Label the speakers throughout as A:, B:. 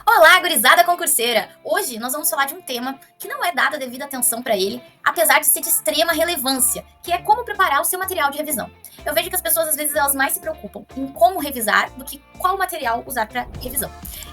A: Olá, gurizada concurseira! Hoje nós vamos falar de um tema que não é dada devida atenção para ele, apesar de ser de extrema relevância, que é como preparar o seu material de revisão. Eu vejo que as pessoas, às vezes, elas mais se preocupam em como revisar do que qual material usar para revisão.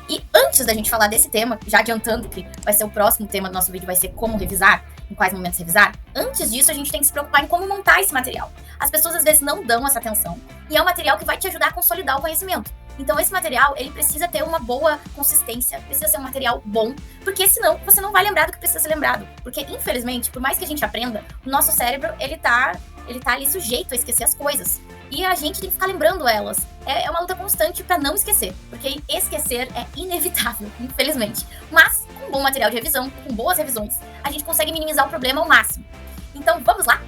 A: E antes da gente falar desse tema, já adiantando que vai ser o próximo tema do nosso vídeo, vai ser como revisar, em quais momentos revisar, antes disso a gente tem que se preocupar em como montar esse material. As pessoas, às vezes, não dão essa atenção, e é um material que vai te ajudar a consolidar o conhecimento. Então esse material, ele precisa ter uma boa consistência, precisa ser um material bom, porque senão você não vai lembrar do que precisa ser lembrado. Porque, infelizmente, por mais que a gente aprenda, o nosso cérebro, ele tá ali sujeito a esquecer as coisas. E a gente tem que ficar lembrando elas. É uma luta constante para não esquecer, porque esquecer é inevitável, infelizmente. Mas, com um bom material de revisão, com boas revisões, a gente consegue minimizar o problema ao máximo. Então, vamos lá?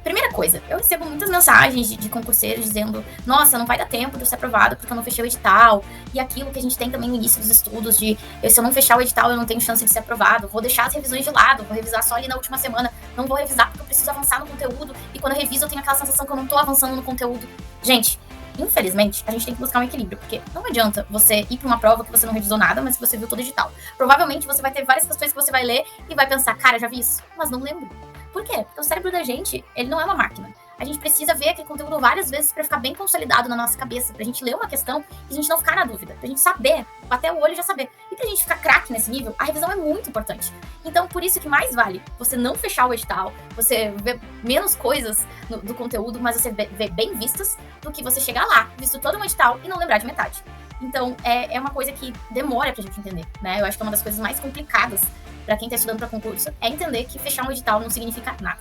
A: Primeira coisa, eu recebo muitas mensagens de concurseiros dizendo: nossa, não vai dar tempo de eu ser aprovado porque eu não fechei o edital. E aquilo que a gente tem também no início dos estudos de se eu não fechar o edital eu não tenho chance de ser aprovado, vou deixar as revisões de lado, vou revisar só ali na última semana, não vou revisar porque eu preciso avançar no conteúdo, e quando eu reviso eu tenho aquela sensação que eu não tô avançando no conteúdo. Gente, infelizmente, a gente tem que buscar um equilíbrio, porque não adianta você ir para uma prova que você não revisou nada, mas que você viu todo o edital. Provavelmente você vai ter várias questões que você vai ler e vai pensar: cara, já vi isso, mas não lembro. Por quê? Porque o cérebro da gente, ele não é uma máquina. A gente precisa ver aquele conteúdo várias vezes para ficar bem consolidado na nossa cabeça, pra gente ler uma questão e a gente não ficar na dúvida, pra gente saber, bater o olho e já saber. E pra gente ficar craque nesse nível, a revisão é muito importante. Então, por isso que mais vale você não fechar o edital, você ver menos coisas do conteúdo, mas você ver bem vistas, do que você chegar lá, visto todo um edital e não lembrar de metade. Então, é uma coisa que demora pra gente entender, né? Eu acho que é uma das coisas mais complicadas para quem tá estudando para concurso é entender que fechar um edital não significa nada.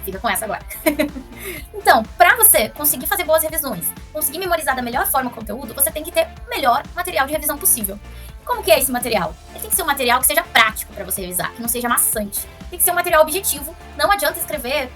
A: Fica com essa agora. Então, para você conseguir fazer boas revisões, conseguir memorizar da melhor forma o conteúdo, você tem que ter o melhor material de revisão possível. Como que é esse material? Ele tem que ser um material que seja prático para você revisar, que não seja maçante. Tem que ser um material objetivo. Não adianta escrever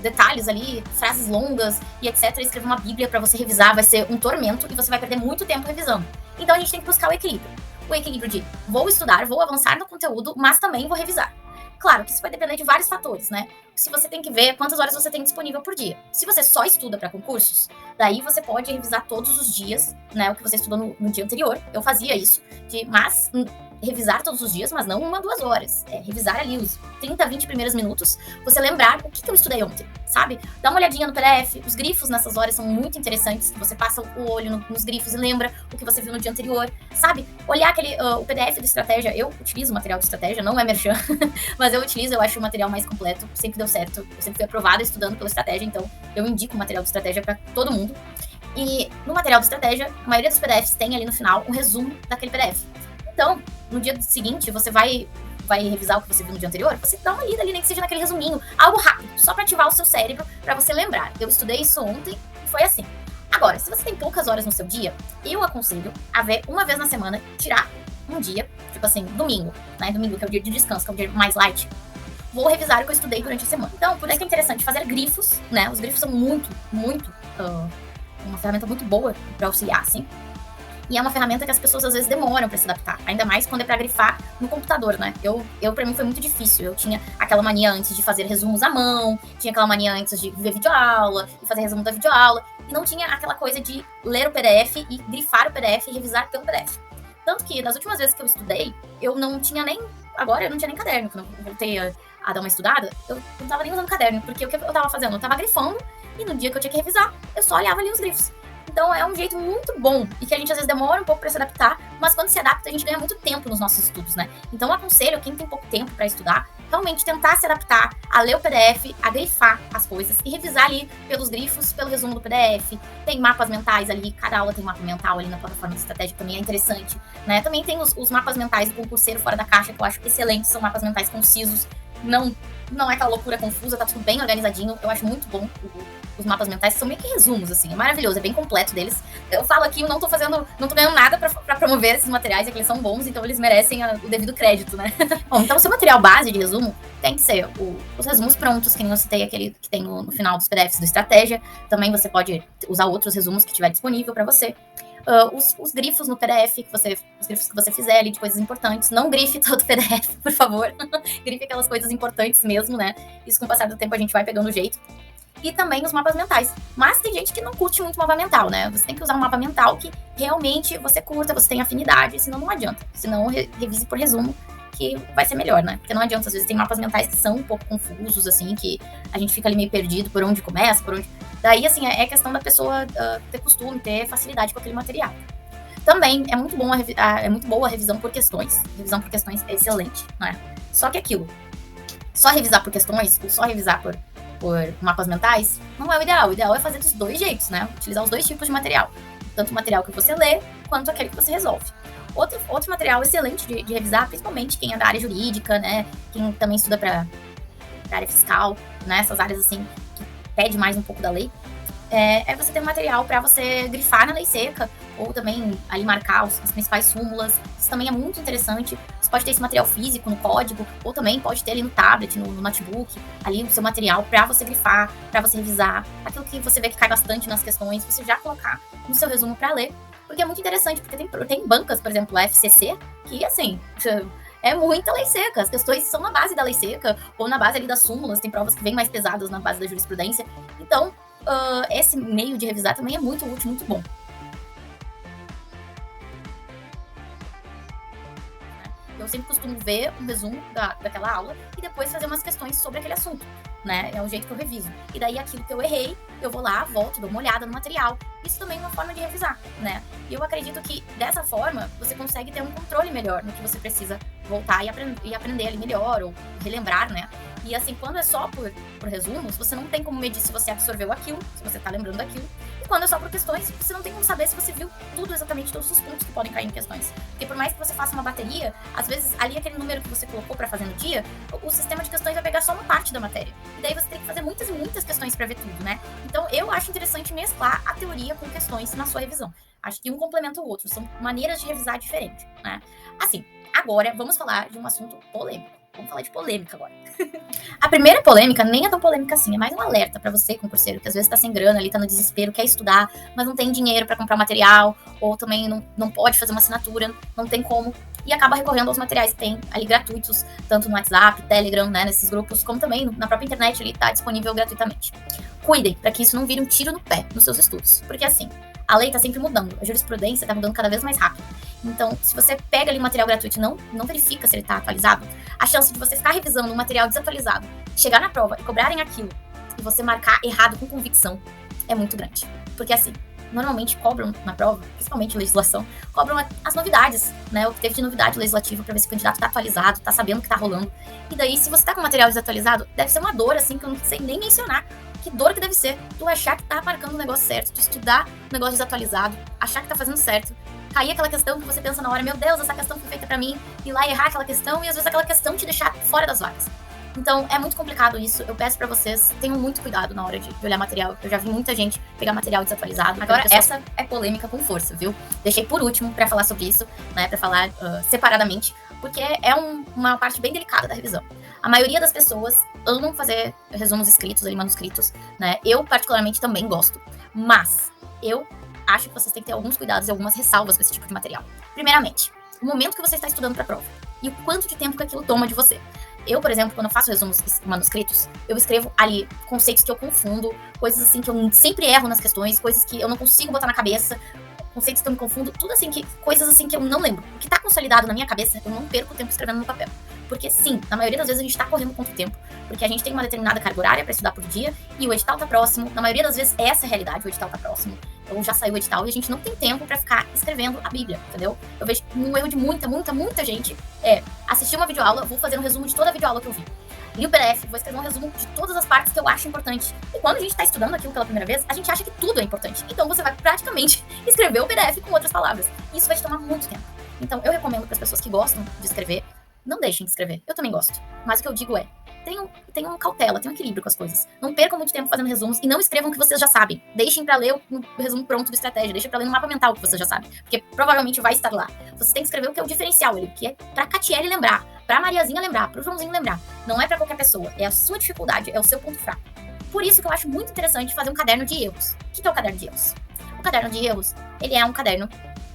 A: detalhes ali, frases longas e etc. Escrever uma bíblia para você revisar vai ser um tormento e você vai perder muito tempo revisando. Então a gente tem que buscar o equilíbrio. O equilíbrio de vou estudar, vou avançar no conteúdo, mas também vou revisar. Claro que isso vai depender de vários fatores, né? Se você tem que ver quantas horas você tem disponível por dia. Se você só estuda para concursos, daí você pode revisar todos os dias, né? O que você estudou no dia anterior. Eu fazia isso, mas revisar todos os dias, mas não 1, 2 horas. Revisar ali os 30, 20 primeiros minutos, você lembrar o que eu estudei ontem, sabe? Dá uma olhadinha no PDF, os grifos nessas horas são muito interessantes, você passa o olho nos grifos e lembra o que você viu no dia anterior, sabe? Olhar o PDF do Estratégia, eu utilizo o material de Estratégia, não é merchan, mas eu acho o material mais completo, sempre deu certo, eu sempre fui aprovada estudando pelo Estratégia, então eu indico o material de Estratégia para todo mundo. E no material de Estratégia, a maioria dos PDFs tem ali no final um resumo daquele PDF. Então, no dia seguinte, você vai revisar o que você viu no dia anterior, você dá uma lida ali, nem que seja naquele resuminho, algo rápido, só para ativar o seu cérebro, para você lembrar. Eu estudei isso ontem e foi assim. Agora, se você tem poucas horas no seu dia, eu aconselho a ver uma vez na semana, tirar um dia, tipo assim, domingo, né? Domingo, que é o dia de descanso, que é o dia mais light. Vou revisar o que eu estudei durante a semana. Então, por isso que é interessante fazer grifos, né? Os grifos são uma ferramenta muito boa para auxiliar, assim. E é uma ferramenta que as pessoas às vezes demoram para se adaptar, ainda mais quando é para grifar no computador, né? Para mim foi muito difícil. Eu tinha aquela mania antes de fazer resumos à mão, tinha aquela mania antes de ver videoaula e fazer resumo da videoaula, e não tinha aquela coisa de ler o PDF e grifar o PDF e revisar pelo PDF. Tanto que das últimas vezes que eu estudei, eu não tinha nem caderno. Quando eu voltei a dar uma estudada, eu não tava nem usando caderno, porque o que eu tava fazendo? Eu tava grifando, e no dia que eu tinha que revisar, eu só olhava ali os grifos. Então é um jeito muito bom e que a gente às vezes demora um pouco para se adaptar, mas quando se adapta a gente ganha muito tempo nos nossos estudos, né? Então eu aconselho quem tem pouco tempo para estudar, realmente tentar se adaptar a ler o PDF, a grifar as coisas e revisar ali pelos grifos, pelo resumo do PDF. Tem mapas mentais ali, cada aula tem um mapa mental ali na plataforma de estratégia, também é interessante, né? Também tem os mapas mentais do concurseiro fora da caixa, que eu acho excelentes, são mapas mentais concisos, não é aquela loucura confusa, tá tudo bem organizadinho, eu acho muito bom os mapas mentais, são meio que resumos, assim, é maravilhoso, é bem completo deles. Eu falo aqui, eu não tô ganhando nada pra promover esses materiais, é que eles são bons, então eles merecem o devido crédito, né? Bom, então o seu material base de resumo tem que ser os resumos prontos, que nem eu citei, aquele que tem no final dos PDFs do Estratégia. Também você pode usar outros resumos que tiver disponível pra você. Os grifos no PDF, os grifos que você fizer ali de coisas importantes. Não grife todo o PDF, por favor. Grife aquelas coisas importantes mesmo, né? Isso com o passar do tempo a gente vai pegando o jeito. e também os mapas mentais. Mas tem gente que não curte muito mapa mental, né? Você tem que usar um mapa mental que realmente você curta, você tem afinidade, senão não adianta. Senão revise por resumo, que vai ser melhor, né? Porque não adianta, às vezes tem mapas mentais que são um pouco confusos, assim, que a gente fica ali meio perdido por onde começa, por onde... Daí, assim, é questão da pessoa ter costume, ter facilidade com aquele material. Também é muito bom é muito boa a revisão por questões. Revisão por questões é excelente, né? Só que aquilo, só revisar por questões, ou só revisar por mapas mentais, não é o ideal. O ideal é fazer dos dois jeitos, né? Utilizar os dois tipos de material. Tanto o material que você lê, quanto aquele que você resolve. Outro material excelente de revisar, principalmente quem é da área jurídica, né? Quem também estuda para área fiscal, né? Essas áreas, assim, que pede mais um pouco da lei. É você ter um material para você grifar na lei seca, ou também ali marcar as principais súmulas. Isso também é muito interessante. Você pode ter esse material físico no código, ou também pode ter ali no tablet, no notebook, ali o seu material para você grifar, para você revisar. Aquilo que você vê que cai bastante nas questões, você já colocar no seu resumo para ler. Porque é muito interessante, porque tem bancas, por exemplo, a FCC, que, assim, é muita lei seca. As questões são na base da lei seca, ou na base ali das súmulas. Tem provas que vêm mais pesadas na base da jurisprudência. Então, esse meio de revisar também é muito útil, muito bom. Eu sempre costumo ver um resumo daquela aula e depois fazer umas questões sobre aquele assunto, né? É o jeito que eu reviso. E daí, aquilo que eu errei, eu vou lá, volto, dou uma olhada no material. Isso também é uma forma de revisar, né? E eu acredito que, dessa forma, você consegue ter um controle melhor no que você precisa voltar e aprender ali melhor, ou relembrar, né? E assim, quando é só por resumos, você não tem como medir se você absorveu aquilo, se você tá lembrando daquilo. E quando é só por questões, você não tem como saber se você viu tudo exatamente, todos os pontos que podem cair em questões. Porque por mais que você faça uma bateria, às vezes ali aquele número que você colocou pra fazer no dia, o sistema de questões vai pegar só uma parte da matéria. E daí você tem que fazer muitas e muitas questões pra ver tudo, né? Então eu acho interessante mesclar a teoria com questões na sua revisão. Acho que um complementa o outro, são maneiras de revisar diferentes, né? Assim, agora vamos falar de um assunto polêmico. Vamos falar de polêmica agora. A primeira polêmica nem é tão polêmica assim, é mais um alerta pra você, concurseiro, que às vezes tá sem grana ali, tá no desespero, quer estudar, mas não tem dinheiro pra comprar material, ou também não pode fazer uma assinatura, não tem como, e acaba recorrendo aos materiais que tem ali gratuitos, tanto no WhatsApp, Telegram, né, nesses grupos, como também na própria internet ali tá disponível gratuitamente. Cuidem pra que isso não vire um tiro no pé nos seus estudos, porque assim, a lei tá sempre mudando, a jurisprudência tá mudando cada vez mais rápido. Então, se você pega ali um material gratuito e não verifica se ele tá atualizado, a chance de você ficar revisando um material desatualizado, chegar na prova e cobrarem aquilo, e você marcar errado com convicção, é muito grande. Porque assim, normalmente cobram na prova, principalmente legislação, cobram as novidades, né? O que teve de novidade legislativa pra ver se o candidato tá atualizado, tá sabendo o que tá rolando. E daí, se você tá com material desatualizado, deve ser uma dor, assim, que eu não sei nem mencionar. Que dor que deve ser tu achar que tá marcando o negócio certo, tu estudar o negócio desatualizado, achar que tá fazendo certo, cair aquela questão que você pensa na hora, meu Deus, essa questão foi feita pra mim, ir lá e errar aquela questão, e às vezes aquela questão te deixar fora das vagas. Então, é muito complicado isso. Eu peço pra vocês, tenham muito cuidado na hora de olhar material. Eu já vi muita gente pegar material desatualizado. Agora, essa é polêmica com força, viu? Deixei por último pra falar sobre isso, né? Pra falar separadamente, porque é uma parte bem delicada da revisão. A maioria das pessoas amam fazer resumos escritos, ali, manuscritos, né? Eu, particularmente, também gosto. Mas eu acho que vocês têm que ter alguns cuidados e algumas ressalvas com esse tipo de material. Primeiramente, o momento que você está estudando pra prova e o quanto de tempo que aquilo toma de você. Eu, por exemplo, quando eu faço resumos manuscritos, eu escrevo ali conceitos que eu confundo, coisas assim que eu sempre erro nas questões, coisas que eu não consigo botar na cabeça, conceitos que eu me confundo, tudo assim, coisas assim que eu não lembro. O que tá consolidado na minha cabeça, eu não perco tempo escrevendo no papel. Porque sim, na maioria das vezes a gente tá correndo contra o tempo, porque a gente tem uma determinada carga horária pra estudar por dia, e o edital tá próximo. Na maioria das vezes essa é a realidade, o edital tá próximo, ou já saiu o edital, e a gente não tem tempo pra ficar escrevendo a Bíblia, entendeu? Eu vejo um erro de muita gente assistir uma videoaula, vou fazer um resumo de toda a videoaula que eu vi. Li o PDF, vou escrever um resumo de todas as partes que eu acho importantes. E quando a gente tá estudando aquilo pela primeira vez, a gente acha que tudo é importante. Então você vai praticamente escrever o PDF com outras palavras. Isso vai te tomar muito tempo. Então eu recomendo para as pessoas que gostam de escrever, não deixem de escrever. Eu também gosto. Mas o que eu digo é, tenham cautela, tenham equilíbrio com as coisas. Não percam muito tempo fazendo resumos e não escrevam o que vocês já sabem. Deixem pra ler o resumo pronto do estratégia, deixem pra ler no mapa mental o que vocês já sabem, porque provavelmente vai estar lá. Vocês têm que escrever o que é o diferencial, o que é pra Catiele lembrar, pra Mariazinha lembrar, pro Joãozinho lembrar. Não é pra qualquer pessoa, é a sua dificuldade, é o seu ponto fraco. Por isso que eu acho muito interessante fazer um caderno de erros. O que é o caderno de erros? O caderno de erros, ele é um caderno,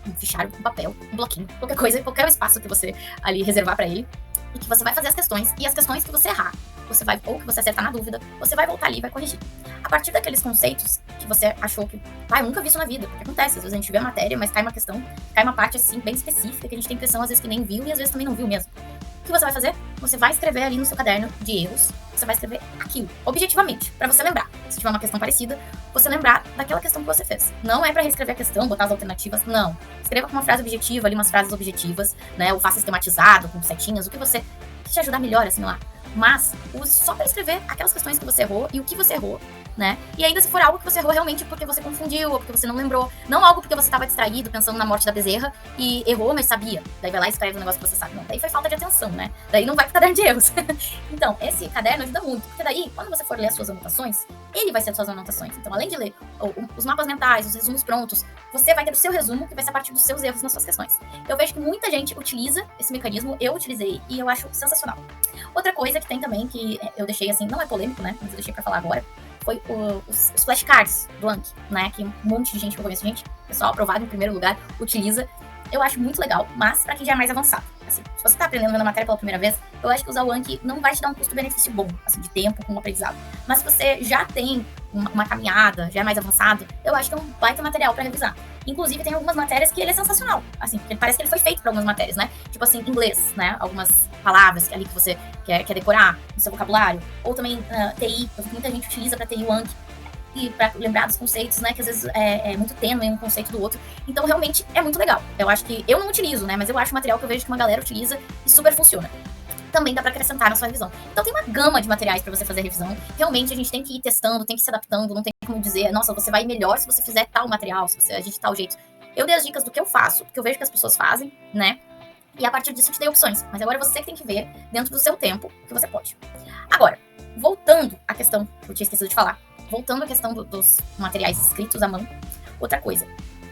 A: um fichário, um papel, um bloquinho, qualquer coisa, qualquer espaço que você ali reservar pra ele. e que você vai fazer as questões, e as questões que você errar, você vai, ou que você acertar na dúvida, você vai voltar ali e vai corrigir. A partir daqueles conceitos que você achou que, eu nunca vi isso na vida, o que acontece? Às vezes a gente vê a matéria, mas cai uma questão, cai uma parte assim, bem específica, que a gente tem impressão às vezes que nem viu, e às vezes também não viu mesmo. O que você vai fazer? Você vai escrever ali no seu caderno de erros, você vai escrever aquilo, objetivamente, para você lembrar. Se tiver uma questão parecida, você lembrar daquela questão que você fez. Não é para reescrever a questão, botar as alternativas, não. Escreva com uma frase objetiva, ali umas frases objetivas, né? Ou faça sistematizado, com setinhas, o que você que te ajudar melhor, assim, lá. Mas use só para escrever aquelas questões que você errou e o que você errou, né? E ainda se for algo que você errou realmente porque você confundiu ou porque você não lembrou. Não algo porque você estava distraído pensando na morte da Bezerra e errou, mas sabia. Daí vai lá e escreve um negócio que você sabe. Não, daí foi falta de atenção, né? Daí não vai pro caderno de erros. Então, esse caderno ajuda muito. Porque daí, quando você for ler as suas anotações, ele vai ser as suas anotações. Então, além de ler os mapas mentais, os resumos prontos, você vai ter o seu resumo, que vai ser a partir dos seus erros nas suas questões. Eu vejo que muita gente utiliza esse mecanismo, eu utilizei e eu acho sensacional. Outra coisa que tem também, que eu deixei assim, não é polêmico, né? Mas eu deixei pra falar agora, foi os flashcards do Anki, né? Que um monte de gente que eu conheço, pessoal aprovado em primeiro lugar, utiliza. Eu acho muito legal, mas pra quem já é mais avançado. Assim, se você tá aprendendo a matéria pela primeira vez, eu acho que usar o Anki não vai te dar um custo-benefício bom, assim, de tempo com o aprendizado. Mas se você já tem uma caminhada, já é mais avançado, eu acho que é um baita material pra revisar. Inclusive, tem algumas matérias que ele é sensacional, assim, porque parece que ele foi feito pra algumas matérias, né? Tipo assim, inglês, né? Algumas palavras ali que você quer decorar no seu vocabulário. Ou também TI, muita gente utiliza pra TI o Anki. E para lembrar dos conceitos, né, que às vezes é muito tênue um conceito do outro. Então, realmente, é muito legal. Eu acho que eu não utilizo, né, mas eu acho material que eu vejo que uma galera utiliza e super funciona. Também dá para acrescentar na sua revisão. Então, tem uma gama de materiais para você fazer a revisão. Realmente, a gente tem que ir testando, tem que ir se adaptando, não tem como dizer, nossa, você vai melhor se você fizer tal material, se você agir de tal jeito. Eu dei as dicas do que eu faço, do que eu vejo que as pessoas fazem, né, e a partir disso eu te dei opções. Mas agora você que tem que ver, dentro do seu tempo, o que você pode. Agora, voltando à questão que eu tinha esquecido de falar, voltando à questão dos materiais escritos à mão, outra coisa.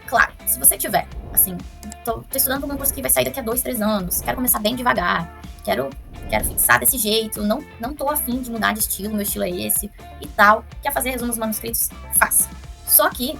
A: Claro, se você tiver, assim, tô estudando para um curso que vai sair daqui a 2, 3 anos, quero começar bem devagar, quero fixar desse jeito, não tô afim de mudar de estilo, meu estilo é esse e tal, quer fazer resumos manuscritos, faça. Só que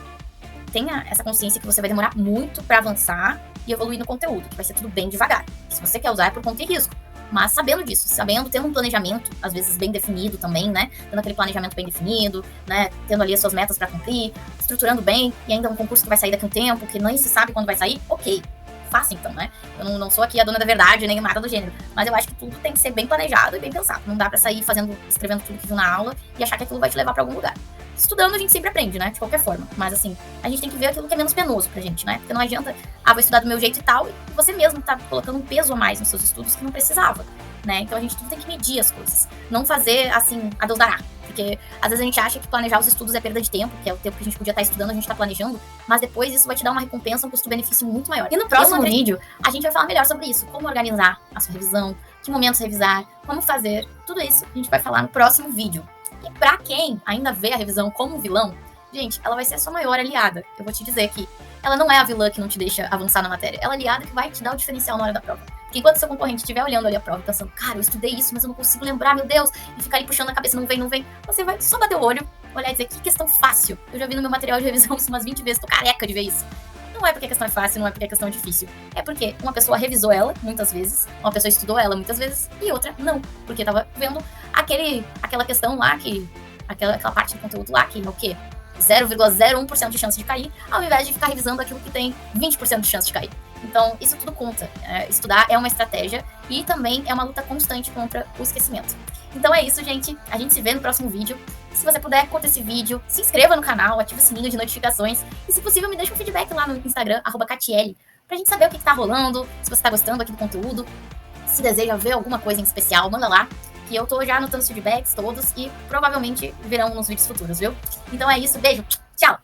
A: tenha essa consciência que você vai demorar muito para avançar e evoluir no conteúdo, que vai ser tudo bem devagar. Se você quer usar é por conta e risco. Mas sabendo disso, tendo um planejamento, às vezes bem definido também, né? Tendo aquele planejamento bem definido, né? Tendo ali as suas metas para cumprir, estruturando bem, e ainda um concurso que vai sair daqui a um tempo, que nem se sabe quando vai sair, ok. Faça então, né? Eu não sou aqui a dona da verdade, nem nada do gênero. Mas eu acho que tudo tem que ser bem planejado e bem pensado. Não dá pra sair escrevendo tudo que viu na aula e achar que aquilo vai te levar pra algum lugar. Estudando a gente sempre aprende, né? De qualquer forma. Mas assim, a gente tem que ver aquilo que é menos penoso pra gente, né? Porque não adianta, vou estudar do meu jeito e tal, e você mesmo tá colocando um peso a mais nos seus estudos que não precisava, né? Então a gente tudo tem que medir as coisas. Não fazer assim, a Deus dará. Porque às vezes a gente acha que planejar os estudos é perda de tempo, que é o tempo que a gente podia estar estudando, a gente tá planejando, mas depois isso vai te dar uma recompensa, um custo-benefício muito maior. E no próximo vídeo, a gente vai falar melhor sobre isso, como organizar a sua revisão, que momentos revisar, como fazer, tudo isso a gente vai falar no próximo vídeo. E pra quem ainda vê a revisão como vilão, gente, ela vai ser a sua maior aliada. Eu vou te dizer que ela não é a vilã que não te deixa avançar na matéria, ela é a aliada que vai te dar o diferencial na hora da prova. Porque enquanto seu concorrente estiver olhando ali a prova, pensando, cara, eu estudei isso, mas eu não consigo lembrar, meu Deus, e ficar ali puxando a cabeça, não vem, você vai só bater o olho, olhar e dizer, que questão fácil. Eu já vi no meu material de revisão isso umas 20 vezes, tô careca de ver isso. Não é porque a questão é fácil, não é porque a questão é difícil. É porque uma pessoa revisou ela muitas vezes, uma pessoa estudou ela muitas vezes, e outra não. Porque tava vendo aquela questão lá, aquela parte do conteúdo lá, que é o quê? 0,01% de chance de cair, ao invés de ficar revisando aquilo que tem 20% de chance de cair. Então, isso tudo conta. Estudar é uma estratégia e também é uma luta constante contra o esquecimento. Então é isso, gente. A gente se vê no próximo vídeo. Se você puder, curta esse vídeo, se inscreva no canal, ative o sininho de notificações e, se possível, me deixe um feedback lá no Instagram, @Catiele, pra gente saber o que tá rolando, se você tá gostando aqui do conteúdo, se deseja ver alguma coisa em especial, manda lá, que eu tô já anotando os feedbacks todos e provavelmente virão nos vídeos futuros, viu? Então é isso, beijo, tchau!